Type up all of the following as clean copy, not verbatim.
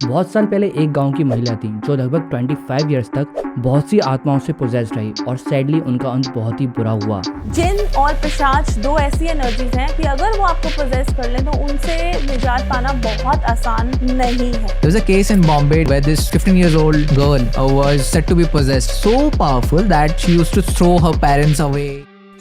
बहुत साल पहले एक गांव की महिला थी जो लगभग 25 इयर्स तक बहुत सी आत्माओं से पोजेस्ड रही और सैडली उनका अंत बहुत ही बुरा हुआ। जिन और पिशाच दो ऐसी एनर्जीज हैं कि अगर वो आपको पोजेस कर लें तो उनसे निजात पाना बहुत आसान नहीं है। There was a case in Bombay where this 15 years old girl was said to be possessed so powerful that she used to throw her parents away.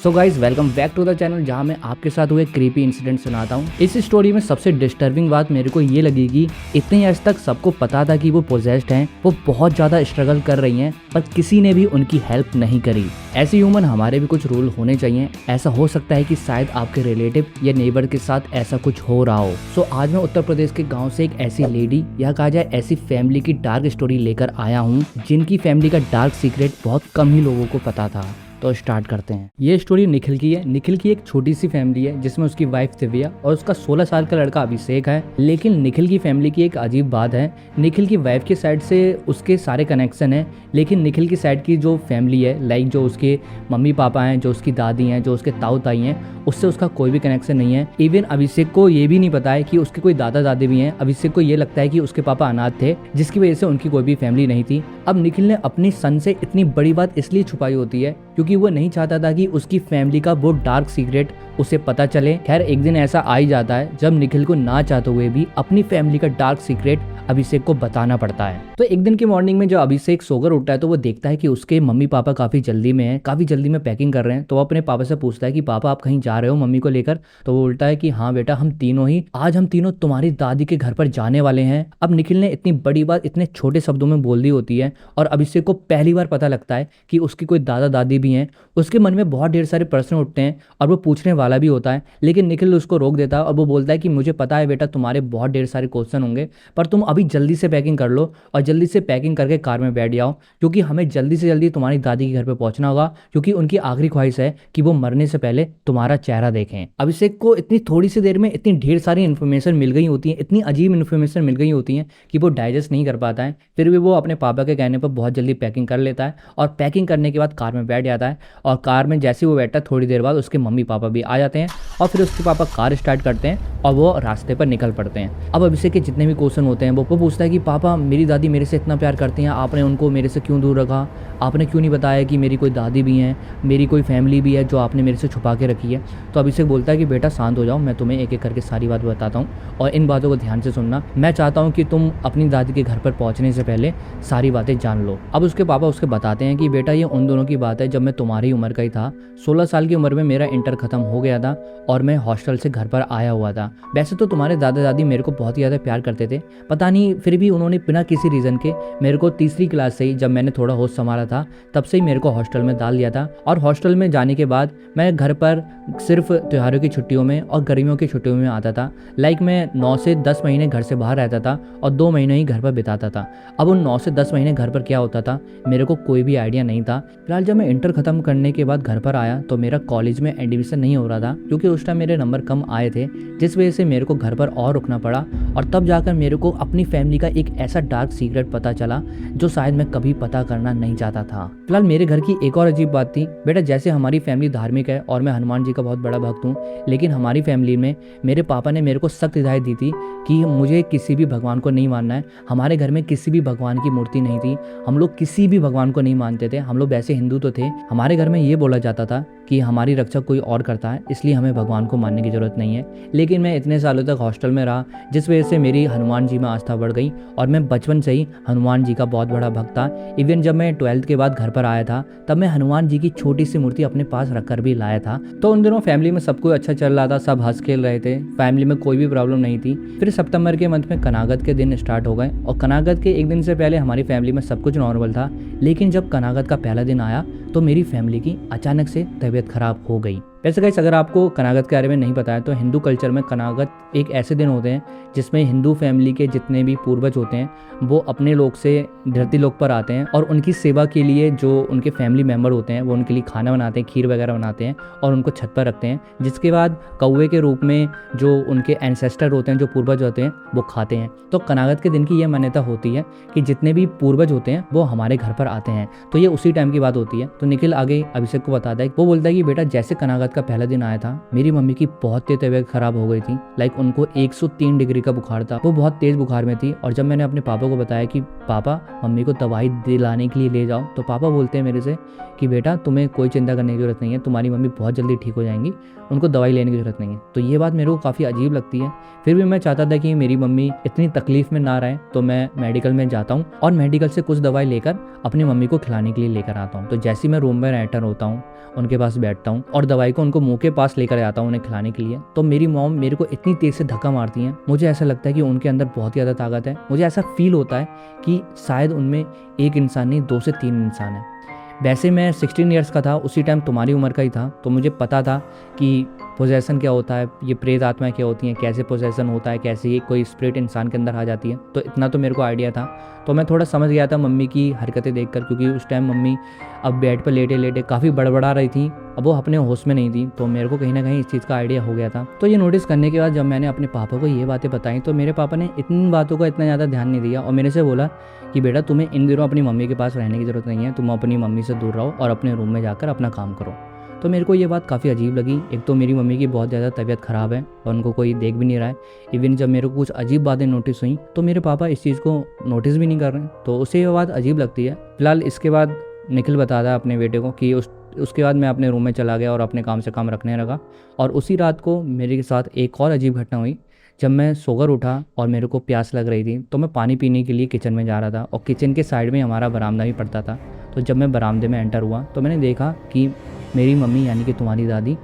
So guys welcome back to the channel जहाँ मैं आपके साथ हुए creepy incident सुनाता हूँ। इस story में सबसे डिस्टर्बिंग बात मेरे को ये लगी कि इतने अर्स तक सबको पता था कि वो पोजेस्ड हैं, वो बहुत ज़्यादा स्ट्रगल कर रही हैं, पर किसी ने भी उनकी हेल्प नहीं करी। ऐसे ह्यूमन हमारे भी कुछ रूल होने चाहिए। ऐसा हो सकता है कि शायद आपके रिलेटिव या नेबर के साथ ऐसा कुछ हो रहा हो। सो आज मैं उत्तर प्रदेश के गाँव से एक ऐसी लेडी या कहा जाए ऐसी फैमिली की डार्क स्टोरी लेकर आया हूँ जिनकी फैमिली का डार्क सीक्रेट बहुत कम ही लोगों को पता था। तो स्टार्ट करते हैं। ये स्टोरी निखिल की है। निखिल की एक छोटी सी फैमिली है जिसमें उसकी वाइफ दिव्या और उसका 16 साल का लड़का अभिषेक है। लेकिन निखिल की फैमिली की एक अजीब बात है, निखिल की वाइफ के साइड से उसके सारे कनेक्शन हैं, लेकिन निखिल की साइड की जो फैमिली है, लाइक जो उसके मम्मी पापा हैं, जो उसकी दादी हैं, जो उसके ताऊ ताई हैं, उससे उसका कोई भी कनेक्शन नहीं है। इवन अभिषेक को ये भी नहीं पता है कि उसके कोई दादा दादी भी हैं। अभिषेक को ये लगता है कि उसके पापा अनाथ थे, जिसकी वजह से उनकी कोई भी फैमिली नहीं थी। अब निखिल ने अपनी सन से इतनी बड़ी बात इसलिए छुपाई होती है क्योंकि वो नहीं चाहता था कि उसकी फैमिली का वो डार्क सीक्रेट उसे पता चले। खैर एक दिन ऐसा आ ही जाता है जब निखिल को ना चाहते हुए भी अपनी फैमिली का डार्क सीक्रेट अभिषेक को बताना पड़ता है। तो एक दिन की मॉर्निंग में जब अभिषेक सोकर उठता है तो वो देखता है कि उसके मम्मी पापा काफी जल्दी में हैं, काफी जल्दी में पैकिंग कर रहे हैं। तो वो अपने पापा से पूछता है कि पापा आप कहीं जा रहे हो मम्मी को लेकर? तो वो उल्टा है कि हाँ बेटा, हम तीनों तुम्हारी दादी के घर पर जाने वाले हैं। अब निखिल ने इतनी बड़ी बात इतने छोटे शब्दों में बोल दी होती है और अभिषेक को पहली बार पता लगता है कि उसकी कोई दादा दादी भी हैं। उसके मन में बहुत ढेर सारे प्रश्न उठते हैं और वो पूछने वाला भी होता है, लेकिन निखिल उसको रोक देता है और वो बोलता है कि मुझे पता है बेटा, तुम्हारे बहुत ढेर सारे क्वेश्चन होंगे, पर तुम अभी जल्दी से पैकिंग कर लो और जल्दी से पैकिंग करके कार में बैठ जाओ, क्योंकि हमें जल्दी से जल्दी तुम्हारी दादी के घर पे पहुंचना होगा, क्योंकि उनकी आखिरी ख्वाहिश है कि वो मरने से पहले तुम्हारा चेहरा देखें। अभिषेक को इतनी थोड़ी सी देर में इतनी ढेर सारी इन्फॉर्मेशन मिल गई होती है, इतनी अजीब इन्फॉर्मेशन मिल गई होती है कि वो डाइजेस्ट नहीं कर पाता है। फिर भी वो अपने पापा के कहने पर बहुत जल्दी पैकिंग कर लेता है और पैकिंग करने के बाद कार में बैठ जाता है। और कार में जैसे वो बैठा थोड़ी देर बाद उसके मम्मी पापा भी आ जाते हैं और फिर उसके पापा कार स्टार्ट करते हैं और वो रास्ते पर निकल पड़ते हैं। अब अभिषेक के जितने भी क्वेश्चन होते हैं वो पूछता है कि पापा मेरी दादी मेरे से इतना प्यार करती हैं, आपने उनको मेरे से क्यों दूर रखा? आपने क्यों नहीं बताया कि मेरी कोई दादी भी हैं, मेरी कोई फैमिली भी है जो आपने मेरे से छुपा के रखी है? तो अभिषेक बोलता है कि बेटा शांत हो जाओ, मैं तुम्हें एक एक करके सारी बात बताता हूँ और इन बातों को ध्यान से सुनना। मैं चाहता हूँ कि तुम अपनी दादी के घर पर पहुँचने से पहले सारी बातें जान लो। अब उसके पापा उसके बताते हैं कि बेटा ये उन दोनों की बात है जब मैं तुम्हारी उम्र का ही था। 16 साल की उम्र में मेरा इंटर खत्म हो गया था और मैं हॉस्टल से घर पर आया हुआ था। वैसे तो तुम्हारे दादा दादी मेरे को बहुत ही ज़्यादा प्यार करते थे, पता नहीं फिर भी उन्होंने बिना किसी रीज़न के मेरे को तीसरी क्लास से ही, जब मैंने थोड़ा होश संभाला था, तब से ही मेरे को हॉस्टल में डाल दिया था। और हॉस्टल में जाने के बाद मैं घर पर सिर्फ त्योहारों की छुट्टियों में और गर्मियों की छुट्टियों में आता था। लाइक मैं 9 से 10 महीने घर से बाहर रहता था और 2 महीने ही घर पर बिताता था। अब उन 9 से 10 महीने घर पर क्या होता था मेरे को कोई भी आइडिया नहीं था। फिलहाल जब मैं इंटर खत्म करने के बाद घर पर आया तो मेरा कॉलेज में एडमिशन नहीं हो रहा था, क्योंकि उस टाइम मेरे नंबर कम आए थे, जिस वजह से मेरे को घर पर और रुकना पड़ा। और तब जाकर मेरे को अपनी फैमिली का एक ऐसा डार्क सीक्रेट पता चला जो शायद मैं कभी पता करना नहीं चाहता था। फिलहाल मेरे घर की एक और अजीब बात थी। बेटा जैसे हमारी फैमिली धार्मिक है और मैं हनुमान जी का बहुत बड़ा भक्त हूँ, लेकिन हमारी फैमिली में मेरे पापा ने मेरे को सख्त हिदायत दी थी कि मुझे किसी भी भगवान को नहीं मानना है। हमारे घर में किसी भी भगवान की मूर्ति नहीं थी, हम लोग किसी भी भगवान को नहीं मानते थे। हम लोग वैसे हिंदू तो थे, हमारे घर में ये बोला जाता था कि हमारी रक्षा कोई और करता है, इसलिए हमें भगवान को मानने की जरूरत नहीं है। लेकिन मैं इतने सालों तक हॉस्टल में रहा, जिस वजह से मेरी हनुमान जी में आस्था बढ़ गई और मैं बचपन से ही हनुमान जी का बहुत बड़ा भक्त था। इवन जब मैं 12th के बाद घर पर आया था तब मैं हनुमान जी की छोटी सी मूर्ति अपने पास रखकर भी लाया था। तो उन दिनों फैमिली में सब कुछ अच्छा चल रहा था, सब हंस खेल रहे थे, फैमिली में कोई भी प्रॉब्लम नहीं थी। फिर सितंबर के मंथ में कनागत के दिन स्टार्ट हो गए और कनागत के एक दिन से पहले हमारी फैमिली में सब कुछ नॉर्मल था। लेकिन जब कनागत का पहला दिन आया तो मेरी फैमिली की अचानक से तबीयत खराब हो गई। वैसे गाइस अगर आपको कनागत के बारे में नहीं पता है तो हिंदू कल्चर में कनागत एक ऐसे दिन होते हैं जिसमें हिंदू फैमिली के जितने भी पूर्वज होते हैं वो अपने लोक से धरती लोक पर आते हैं और उनकी सेवा के लिए जो उनके फैमिली मेम्बर होते हैं वो उनके लिए खाना बनाते हैं, खीर वगैरह बनाते हैं और उनको छत पर रखते हैं, जिसके बाद कौवे के रूप में जो उनके एंसेस्टर होते हैं, जो पूर्वज होते हैं, वो खाते हैं। तो कनागत के दिन की ये मान्यता होती है कि जितने भी पूर्वज होते हैं वो हमारे घर पर आते हैं। तो ये उसी टाइम की बात होती है। तो निखिल आगे अभिषेक को बताता है, वो बोलता है कि बेटा जैसे कनागत का पहला दिन आया था, मेरी मम्मी की बहुत तेज तबीयत खराब हो गई थी। लाइक उनको 103 डिग्री का बुखार था, वो बहुत तेज बुखार में थी। और जब मैंने अपने पापा को बताया कि पापा मम्मी को दवाई दिलाने के लिए ले जाओ, तो पापा बोलते हैं मेरे से कि बेटा तुम्हें कोई चिंता करने की जरूरत नहीं है, तुम्हारी मम्मी बहुत जल्दी ठीक हो जाएंगी, उनको दवाई लेने की जरूरत नहीं है। तो ये बात मेरे को काफ़ी अजीब लगती है। फिर भी मैं चाहता था कि मेरी मम्मी इतनी तकलीफ में ना रहे, तो मैं मेडिकल में जाता हूँ और मेडिकल से कुछ दवाई लेकर अपनी मम्मी को खिलाने के लिए लेकर आता हूँ। तो जैसे ही मैं रूम में एंटर होता हूँ, उनके पास बैठता हूँ और दवाई को उनको मुंह के पास लेकर आता हूँ उन्हें खिलाने के लिए, तो मेरी मॉम मेरे को इतनी तेज से धक्का मारती हैं, मुझे ऐसा लगता है कि उनके अंदर बहुत ज़्यादा ताकत है। मुझे ऐसा फील होता है कि शायद उनमें एक इंसान नहीं 2 से 3 इंसान है। वैसे मैं 16 ईयर्स का था, उसी टाइम तुम्हारी उम्र का ही था, तो मुझे पता था कि पोजेसन क्या होता है, ये प्रेत आत्माएं क्या होती हैं, कैसे पोजेसन होता है, कैसे ये कोई स्पिरिट इंसान के अंदर आ जाती है। तो इतना तो मेरे को आइडिया था। तो मैं थोड़ा समझ गया था मम्मी की हरकतें देखकर, क्योंकि उस टाइम मम्मी अब बेड पर लेटे लेटे काफ़ी बड़बड़ा रही थी, अब वो अपने होश में नहीं थी। तो मेरे को कहीं ना कहीं इस चीज़ का आइडिया हो गया था। तो ये नोटिस करने के बाद जब मैंने अपने पापा को ये बातें बताई, तो मेरे पापा ने इन बातों का इतना ज़्यादा ध्यान नहीं दिया और मेरे से बोला कि बेटा तुम्हें इन दिनों अपनी मम्मी के पास रहने की ज़रूरत नहीं है, तुम अपनी मम्मी से दूर रहो और अपने रूम में जाकर अपना काम करो। तो मेरे को ये बात काफ़ी अजीब लगी। एक तो मेरी मम्मी की बहुत ज़्यादा तबीयत ख़राब है और उनको कोई देख भी नहीं रहा है। इवन जब मेरे को कुछ अजीब बातें नोटिस हुई, तो मेरे पापा इस चीज़ को नोटिस भी नहीं कर रहे हैं, तो उसे ये बात अजीब लगती है। फिलहाल इसके बाद निखिल बताता है अपने बेटे को कि उसके बाद मैं अपने रूम में चला गया और अपने काम से काम रखने लगा। और उसी रात को मेरे साथ एक और अजीब घटना हुई। जब मैं सोकर उठा और मेरे को प्यास लग रही थी, तो मैं पानी पीने के लिए किचन में जा रहा था और किचन के साइड में हमारा बरामदा भी पड़ता था। तो जब मैं बरामदे में एंटर हुआ, तो मैंने देखा कि मेरी मम्मी यानी कि तुम्हारी दादी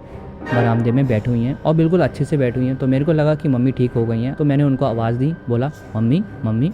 बरामदे में बैठी हुई हैं और बिल्कुल अच्छे से बैठी हुई हैं। तो मेरे को लगा कि मम्मी ठीक हो गई हैं, तो मैंने उनको आवाज़ दी, बोला मम्मी मम्मी,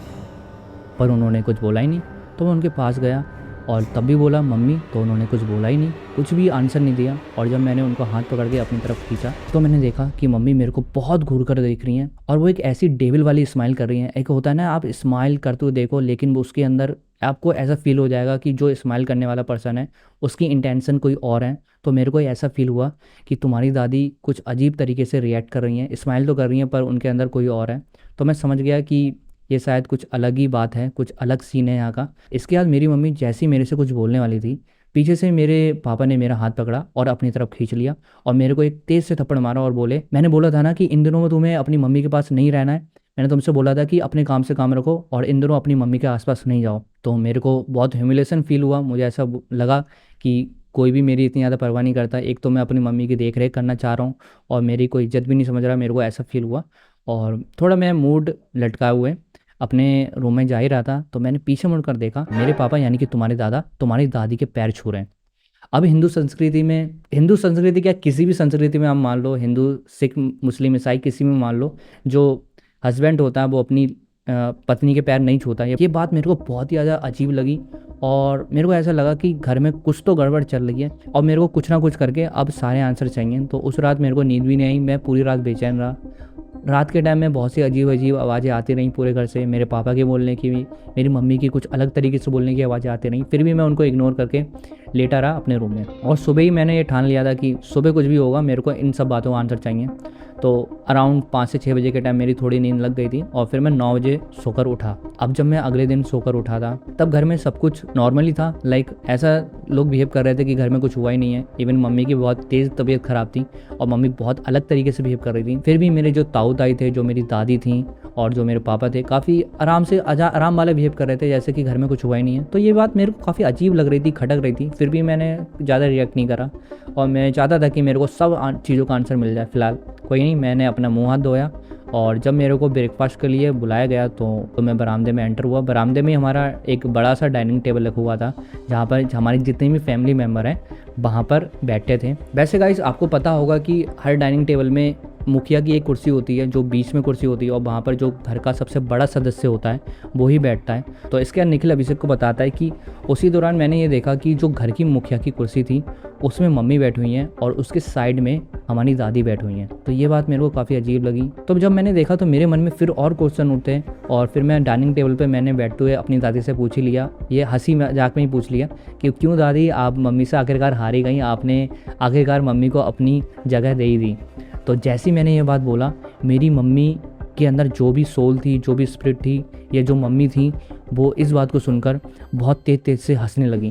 पर उन्होंने कुछ बोला ही नहीं। तो मैं उनके पास गया और तब भी बोला मम्मी, तो उन्होंने कुछ बोला ही नहीं, कुछ भी आंसर नहीं दिया। और जब मैंने उनको हाथ पकड़ के अपनी तरफ खींचा, तो मैंने देखा कि मम्मी मेरे को बहुत घूर कर देख रही हैं और वो एक ऐसी डेविल वाली स्माइल कर रही हैं। एक होता है ना, आप स्माइल करते हुए देखो, लेकिन वो उसके अंदर आपको ऐसा फील हो जाएगा कि जो स्माइल करने वाला पर्सन है उसकी इंटेंशन कोई और है। तो मेरे को ऐसा फील हुआ कि तुम्हारी दादी कुछ अजीब तरीके से रिएक्ट कर रही हैं, स्माइल तो कर रही हैं पर उनके अंदर कोई और है। तो मैं समझ गया कि ये शायद कुछ अलग ही बात है, कुछ अलग सीन है यहाँ का। इसके बाद मेरी मम्मी जैसी मेरे से कुछ बोलने वाली थी, पीछे से मेरे पापा ने मेरा हाथ पकड़ा और अपनी तरफ खींच लिया और मेरे को एक तेज़ से थप्पड़ मारा और बोले, मैंने बोला था ना कि इन दिनों में तुम्हें अपनी मम्मी के पास नहीं रहना है, मैंने तुमसे बोला था कि अपने काम से काम रखो और इन दिनों अपनी मम्मी के आसपास नहीं जाओ। तो मेरे को बहुत ह्यूमिलेशन फील हुआ। मुझे ऐसा लगा कि कोई भी मेरी इतनी ज़्यादा परवाह नहीं करता। एक तो मैं अपनी मम्मी की देख रेख करना चाह रहा हूँ और मेरी कोई इज्जत भी नहीं समझ रहा, मेरे को ऐसा फील हुआ। और थोड़ा मैं मूड लटकाए हुए अपने रूम में जा ही रहा था, तो मैंने पीछे मुड़कर देखा, मेरे पापा यानी कि तुम्हारे दादा तुम्हारी दादी के पैर छू रहे हैं। अब हिंदू संस्कृति क्या, किसी भी संस्कृति में आप मान लो, हिंदू सिख मुस्लिम ईसाई किसी में मान लो, जो हस्बैंड होता है वो अपनी पत्नी के पैर नहीं छूता। ये बात मेरे को बहुत ही ज़्यादा अजीब लगी और मेरे को ऐसा लगा कि घर में कुछ तो गड़बड़ चल रही है और मेरे को कुछ ना कुछ करके अब सारे आंसर चाहिए। तो उस रात मेरे को नींद भी नहीं आई, मैं पूरी रात बेचैन रहा। रात के टाइम में बहुत सी अजीब आवाज़ें आती रहीं पूरे घर से, मेरे पापा के बोलने की भी, मेरी मम्मी की कुछ अलग तरीके से बोलने की आवाज़ें आती रहीं। फिर भी मैं उनको इग्नोर करके लेटा रहा अपने रूम में। और सुबह ही मैंने ये ठान लिया था कि सुबह कुछ भी होगा मेरे को इन सब बातों का आंसर चाहिए। तो अराउंड 5 से 6 बजे के टाइम मेरी थोड़ी नींद लग गई थी और फिर मैं 9 बजे सोकर उठा। अब जब मैं अगले दिन सोकर उठा था, तब घर में सब कुछ नॉर्मली था। लाइक ऐसा लोग बिहेव कर रहे थे कि घर में कुछ हुआ ही नहीं है। इवन मम्मी की बहुत तेज़ तबीयत ख़राब थी और मम्मी बहुत अलग तरीके से बिहेव कर रही थी। फिर भी मेरे जो ताऊ ताई थे, जो मेरी दादी थी और जो मेरे पापा थे, काफ़ी आराम वाला बिहेव कर रहे थे, जैसे कि घर में कुछ हुआ ही नहीं है। तो ये बात मेरे को काफ़ी अजीब लग रही थी, खटक रही थी। फिर भी मैंने ज़्यादा रिएक्ट नहीं करा और मैं चाहता था कि मेरे को सब चीज़ों का आंसर मिल जाए। फिलहाल कोई नहीं, मैंने अपना मुँह हाथ धोया और जब मेरे को ब्रेकफास्ट के लिए बुलाया गया तो मैं बरामदे में एंटर हुआ। बरामदे में हमारा एक बड़ा सा डाइनिंग टेबल रखा हुआ था, जहाँ पर हमारे जितने भी फैमिली मेम्बर हैं वहाँ पर बैठे थे। वैसे गाइस आपको पता होगा कि हर डाइनिंग टेबल में मुखिया की एक कुर्सी होती है, जो बीच में कुर्सी होती है और वहाँ पर जो घर का सबसे बड़ा सदस्य होता है वो ही बैठता है। तो इसके बाद निखिल अभिषेक को बताता है कि उसी दौरान मैंने ये देखा कि जो घर की मुखिया की कुर्सी थी उसमें मम्मी बैठी हुई हैं और उसके साइड में हमारी दादी बैठी हुई हैं। तो ये बात मेरे को काफ़ी अजीब लगी। तो जब मैंने देखा तो मेरे मन में फिर और क्वेश्चन उठे और फिर मैं डाइनिंग टेबल पे मैंने बैठते हुए अपनी दादी से पूछ ही लिया, ये हंसी मजाक में ही पूछ लिया कि क्यों दादी आप मम्मी से आखिरकार हारी गई, आपने आखिरकार मम्मी को अपनी जगह दे ही दी। तो जैसे ही मैंने ये बात बोला, मेरी मम्मी के अंदर जो भी सोल थी, जो भी स्पिरिट थी या जो मम्मी थी, वो इस बात को सुनकर बहुत तेज से हंसने लगी।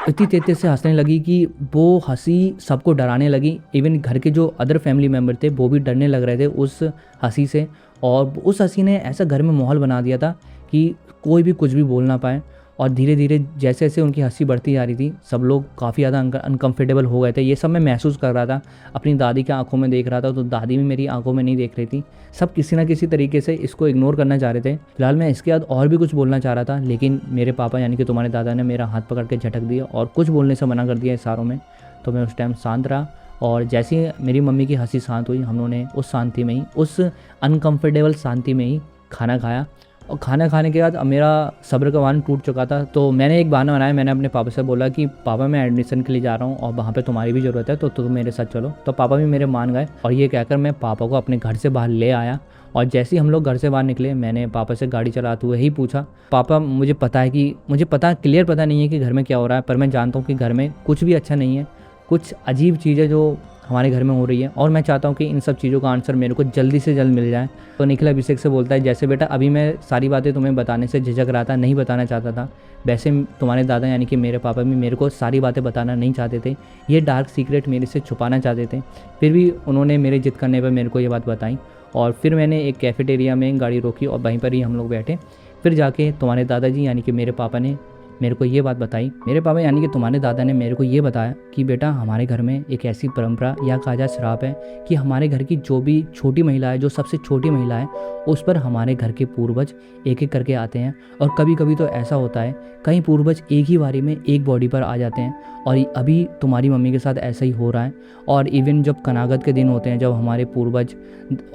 इतनी तेज से हंसने लगी कि वो हंसी सबको डराने लगी। इवन घर के जो अदर फैमिली मेम्बर थे वो भी डरने लग रहे थे उस हंसी से। और उस हंसी ने ऐसा घर में माहौल बना दिया था कि कोई भी कुछ भी बोल ना पाए। और धीरे धीरे जैसे जैसे उनकी हंसी बढ़ती जा रही थी सब लोग काफ़ी ज़्यादा अनकम्फर्टेबल हो गए थे। ये सब मैं महसूस कर रहा था, अपनी दादी की आंखों में देख रहा था, तो दादी भी मेरी आंखों में नहीं देख रही थी। सब किसी ना किसी तरीके से इसको इग्नोर करना चाह रहे थे। फिलहाल मैं इसके बाद और भी कुछ बोलना चाह रहा था, लेकिन मेरे पापा यानी कि तुम्हारे दादा ने मेरा हाथ पकड़ के झटक दिया और कुछ बोलने से मना कर दिया इशारों में। तो मैं उस टाइम शांत रहा और जैसे ही मेरी मम्मी की हंसी शांत हुई, हम लोगों ने उस शांति में ही, उस अनकम्फर्टेबल शांति में ही खाना खाया। और खाना खाने के बाद अब मेरा सब्र का बांध टूट चुका था। तो मैंने एक बहाना बनाया, मैंने अपने पापा से बोला कि पापा मैं एडमिशन के लिए जा रहा हूँ और वहाँ पे तुम्हारी भी ज़रूरत है, तो तुम मेरे साथ चलो। तो पापा भी मेरे मान गए और ये कहकर मैं पापा को अपने घर से बाहर ले आया। और जैसे ही हम लोग घर से बाहर निकले मैंने पापा से गाड़ी चलाते हुए ही पूछा, पापा मुझे क्लियर पता नहीं है कि घर में क्या हो रहा है, पर मैं जानता हूँ कि घर में कुछ भी अच्छा नहीं है, कुछ अजीब चीज़ है जो हमारे घर में हो रही है और मैं चाहता हूँ कि इन सब चीज़ों का आंसर मेरे को जल्दी से जल्द मिल जाए। तो निखिल अभिषेक से बोलता है, जैसे बेटा अभी मैं सारी बातें तुम्हें बताने से झिझक रहा था, नहीं बताना चाहता था, वैसे तुम्हारे दादा यानी कि मेरे पापा भी मेरे को सारी बातें बताना नहीं चाहते थे, ये डार्क सीक्रेट मेरे से छुपाना चाहते थे। फिर भी उन्होंने मेरे जिद करने पर मेरे को ये बात बताई और फिर मैंने एक कैफेटेरिया में गाड़ी रोकी और वहीं पर ही हम लोग बैठे। फिर जाके तुम्हारे दादाजी यानी कि मेरे पापा ने मेरे को ये बात बताई, मेरे पापा यानी कि तुम्हारे दादा ने मेरे को ये बताया कि बेटा हमारे घर में एक ऐसी परंपरा या कहा जाए श्राप है कि हमारे घर की जो भी छोटी महिला है, जो सबसे छोटी महिला है, उस पर हमारे घर के पूर्वज एक एक करके आते हैं। और कभी कभी तो ऐसा होता है कई पूर्वज एक ही बारी में एक बॉडी पर आ जाते हैं और अभी तुम्हारी मम्मी के साथ ऐसा ही हो रहा है। और इवन जब कनागत के दिन होते हैं, जब हमारे पूर्वज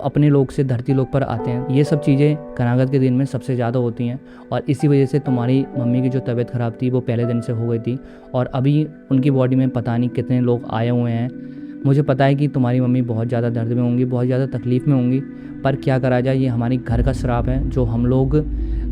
अपने लोक से धरती लोक पर आते हैं, ये सब चीज़ें कनागत के दिन में सबसे ज़्यादा होती हैं। और इसी वजह से तुम्हारी मम्मी की जो तबीयत ख़राब थी वो पहले दिन से हो गई थी और अभी उनकी बॉडी में पता नहीं कितने लोग आए हुए हैं। मुझे पता है कि तुम्हारी मम्मी बहुत ज़्यादा दर्द में होंगी, बहुत ज़्यादा तकलीफ़ में होंगी, पर क्या करा जाए, ये हमारी घर का श्राप है जो हम लोग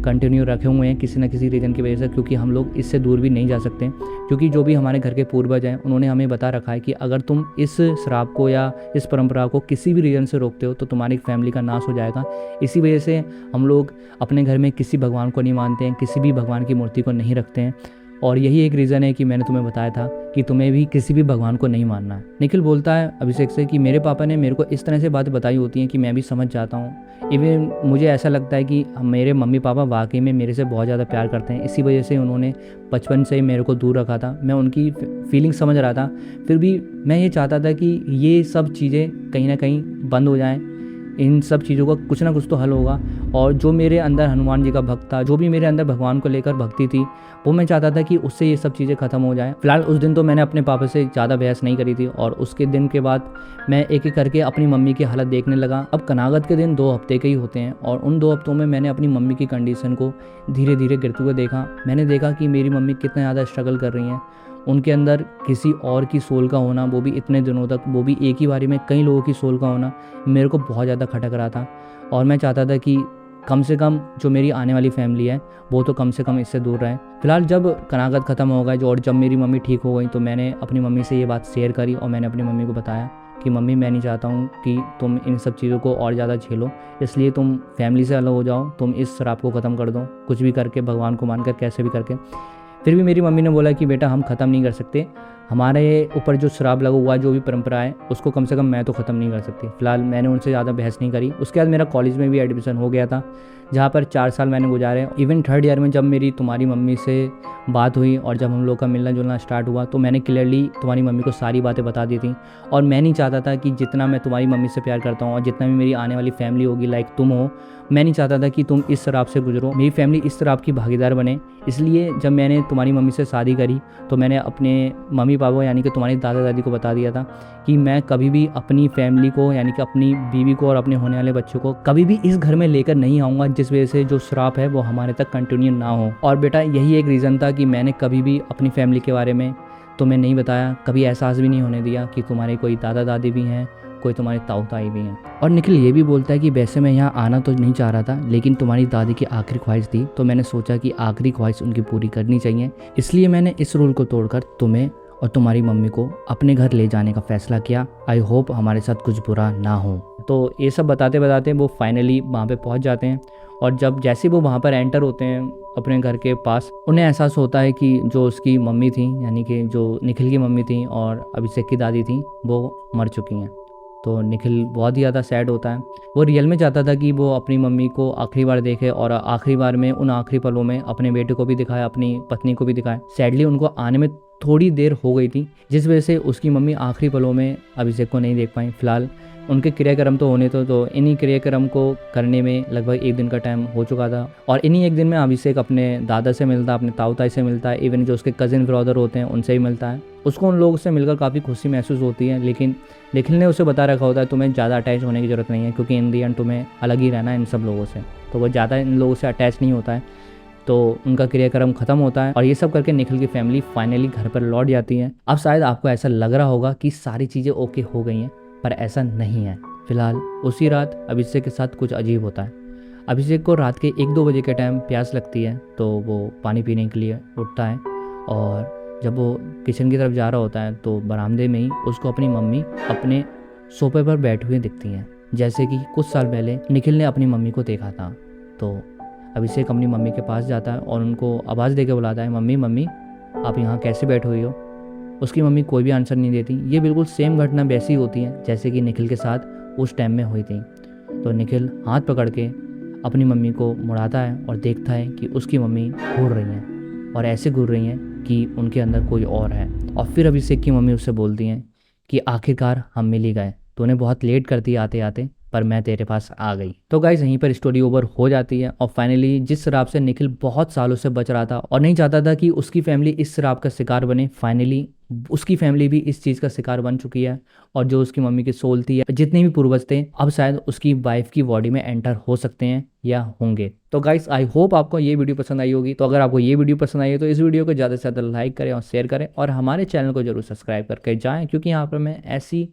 कंटिन्यू रखे हुए हैं किसी न किसी रीज़न की वजह से, क्योंकि हम लोग इससे दूर भी नहीं जा सकते। क्योंकि जो भी हमारे घर के पूर्वज हैं उन्होंने हमें बता रखा है कि अगर तुम इस श्राप को या इस परंपरा को किसी भी रीज़न से रोकते हो तो तुम्हारी फैमिली का नाश हो जाएगा। इसी वजह से हम लोग अपने घर में किसी भगवान को नहीं मानते हैं, किसी भी भगवान की मूर्ति को नहीं रखते हैं। और यही एक रीज़न है कि मैंने तुम्हें बताया था कि तुम्हें भी किसी भी भगवान को नहीं मानना है। निखिल बोलता है अभिषेक से कि मेरे पापा ने मेरे को इस तरह से बातें बताई होती हैं कि मैं भी समझ जाता हूँ। इवन मुझे ऐसा लगता है कि मेरे मम्मी पापा वाकई में मेरे से बहुत ज़्यादा प्यार करते हैं, इसी वजह से उन्होंने बचपन से ही मेरे को दूर रखा था। मैं उनकी फीलिंग समझ रहा था, फिर भी मैं ये चाहता था कि ये सब चीज़ें कहीं ना कहीं बंद हो जाएँ, इन सब चीज़ों का कुछ ना कुछ तो हल होगा। और जो मेरे अंदर हनुमान जी का भक्त था, जो भी मेरे अंदर भगवान को लेकर भक्ति थी, वो मैं चाहता था कि उससे ये सब चीज़ें ख़त्म हो जाए। फिलहाल उस दिन तो मैंने अपने पापा से ज़्यादा बहस नहीं करी थी और उसके दिन के बाद मैं एक एक करके अपनी मम्मी की हालत देखने लगा। अब कनागत के दिन 2 हफ्ते के ही होते हैं और उन 2 हफ्तों में मैंने अपनी मम्मी की कंडीशन को धीरे धीरे गिरते हुए देखा। मैंने देखा कि मेरी मम्मी कितना ज़्यादा स्ट्रगल कर रही हैं, उनके अंदर किसी और की सोल का होना, वो भी इतने दिनों तक, वो भी एक ही बारी में कई लोगों की सोल का होना, मेरे को बहुत ज़्यादा खटक रहा था। और मैं चाहता था कि कम से कम जो मेरी आने वाली फैमिली है वो तो कम से कम इससे दूर रहे। फिलहाल जब कनागत ख़त्म हो गया और जब मेरी मम्मी ठीक हो गई तो मैंने अपनी मम्मी से ये बात शेयर करी और मैंने अपनी मम्मी को बताया कि मम्मी मैं नहीं चाहता हूँ कि तुम इन सब चीज़ों को और ज़्यादा झेलो, इसलिए तुम फैमिली से अलग हो जाओ, तुम इस श्राप को ख़त्म कर दो, कुछ भी करके, भगवान को मानकर, कैसे भी करके। फिर भी मेरी मम्मी ने बोला कि बेटा हम ख़त्म नहीं कर सकते, हमारे ऊपर जो श्राप लगा हुआ है, जो भी परंपरा है, उसको कम से कम मैं तो ख़त्म नहीं कर सकती। फिलहाल मैंने उनसे ज़्यादा बहस नहीं करी। उसके बाद मेरा कॉलेज में भी एडमिशन हो गया था, जहाँ पर 4 साल मैंने गुजारे। इवन 3rd ईयर में जब मेरी तुम्हारी मम्मी से बात हुई और जब हम लोग का मिलना जुलना स्टार्ट हुआ तो मैंने क्लियरली तुम्हारी मम्मी को सारी बातें बता दी थी। और मैं नहीं चाहता था कि जितना मैं तुम्हारी मम्मी से प्यार करता हूँ और जितना भी मेरी आने वाली फैमिली होगी, लाइक तुम हो, मैं नहीं चाहता था कि तुम इस श्राप से गुजरो, मेरी फैमिली इस श्राप की भागीदार बने। इसलिए जब मैंने तुम्हारी मम्मी से शादी करी तो मैंने अपने मम्मी पापा यानी कि तुम्हारी दादा दादी को बता दिया था कि मैं कभी भी अपनी फैमिली को यानी कि अपनी बीवी को और अपने होने वाले बच्चों को कभी भी इस घर में लेकर नहीं आऊँगा, जिस वजह से जो श्राप है वो हमारे तक कंटिन्यू ना हो। और बेटा यही एक रीज़न था कि मैंने कभी भी अपनी फैमिली के बारे में तुम्हें नहीं बताया, कभी एहसास भी नहीं होने दिया कि तुम्हारे कोई दादा दादी भी हैं, कोई तुम्हारे ताऊ ताई भी हैं। और निखिल ये भी बोलता है कि वैसे मैं यहाँ आना तो नहीं चाह रहा था, लेकिन तुम्हारी दादी की आखिरी ख्वाहिश थी तो मैंने सोचा कि आखिरी ख्वाहिश उनकी पूरी करनी चाहिए, इसलिए मैंने इस रूल को तोड़कर तुम्हें और तुम्हारी मम्मी को अपने घर ले जाने का फैसला किया। आई होप हमारे साथ कुछ बुरा ना हो। तो ये सब बताते बताते वो फाइनली वहाँ पे पहुँच जाते हैं और जब जैसे वो वहाँ पर एंटर होते हैं अपने घर के पास, उन्हें एहसास होता है कि जो उसकी मम्मी थी, यानी कि जो निखिल की मम्मी थी और अभिषेक की दादी थी, वो मर चुकी हैं। तो निखिल बहुत ही ज़्यादा सैड होता है। वो रियल में चाहता था कि वो अपनी मम्मी को आखिरी बार देखे और आखिरी बार में उन आखिरी पलों में अपने बेटे को भी दिखाए, अपनी पत्नी को भी दिखाए। सैडली उनको आने में थोड़ी देर हो गई थी, जिस वजह से उसकी मम्मी आखिरी पलों में अभिषेक को नहीं देख पाई। फिलहाल उनके क्रियाक्रम तो होने तो इन्हीं क्रियाक्रम को करने में लगभग 1 दिन का टाइम हो चुका था और इन्हीं 1 दिन में अभिषेक अपने दादा से मिलता, अपने ताऊ ताई से मिलता है, इवन जो उसके कज़िन ब्रदर होते हैं उनसे भी मिलता है। उसको उन लोगों से मिलकर काफ़ी खुशी महसूस होती है, लेकिन निखिल ने उसे बता रखा होता है तुम्हें ज़्यादा अटैच होने की ज़रूरत नहीं है, क्योंकि इन दी एंड तुम्हें अलग ही रहना है इन सब लोगों से। तो वो ज़्यादा इन लोगों से अटैच नहीं होता है। तो उनका क्रियाक्रम खत्म होता है और ये सब करके निखिल की फैमिली फाइनली घर पर लौट जाती है। अब शायद आपको ऐसा लग रहा होगा कि सारी चीज़ें ओके हो गई हैं, पर ऐसा नहीं है। फिलहाल उसी रात अभिषेक के साथ कुछ अजीब होता है। अभिषेक को रात के 1-2 बजे के टाइम प्यास लगती है, तो वो पानी पीने के लिए उठता है और जब वो किचन की तरफ जा रहा होता है तो बरामदे में ही उसको अपनी मम्मी अपने सोफे पर बैठे हुए दिखती हैं, जैसे कि कुछ साल पहले निखिल ने अपनी मम्मी को देखा था। तो अभिषेक अपनी मम्मी के पास जाता है और उनको आवाज़ देकर बुलाता है, मम्मी मम्मी आप यहाँ कैसे बैठे हुई हो। उसकी मम्मी कोई भी आंसर नहीं देती। ये बिल्कुल सेम घटना वैसी होती है जैसे कि निखिल के साथ उस टाइम में हुई थी। तो निखिल हाथ पकड़ के अपनी मम्मी को मुड़ाता है और देखता है कि उसकी मम्मी घूर रही हैं और ऐसे घूर रही हैं कि उनके अंदर कोई और है। और फिर अभिषेक की मम्मी उससे बोलती हैं कि आखिरकार हम मिल ही गए, तूने बहुत लेट कर दी आते आते, पर मैं तेरे पास आ गई। तो गाइस यहीं पर स्टोरी ओवर हो जाती है और फाइनली जिस शराब से निखिल बहुत सालों से बच रहा था और नहीं चाहता था कि उसकी फैमिली इस शराब का शिकार बने, फाइनली उसकी फैमिली भी इस चीज़ का शिकार बन चुकी है। और जो उसकी मम्मी की सोल थी, जितने भी पूर्वज थे, अब शायद उसकी वाइफ की बॉडी में एंटर हो सकते हैं या होंगे। तो गाइस आई होप आपको ये वीडियो पसंद आई होगी। तो अगर आपको ये वीडियो पसंद आई है तो इस वीडियो को ज़्यादा से ज़्यादा लाइक करें और शेयर करें और हमारे चैनल को जरूर सब्सक्राइब करके जाएँ, क्योंकि यहाँ पर मैं ऐसी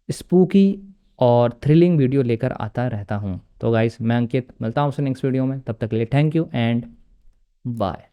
स्पूकी और थ्रिलिंग वीडियो लेकर आता रहता हूँ। तो गाइस मैं अंकित, मिलता हूँ आपसे नेक्स्ट वीडियो में। तब तक के लिए थैंक यू एंड बाय।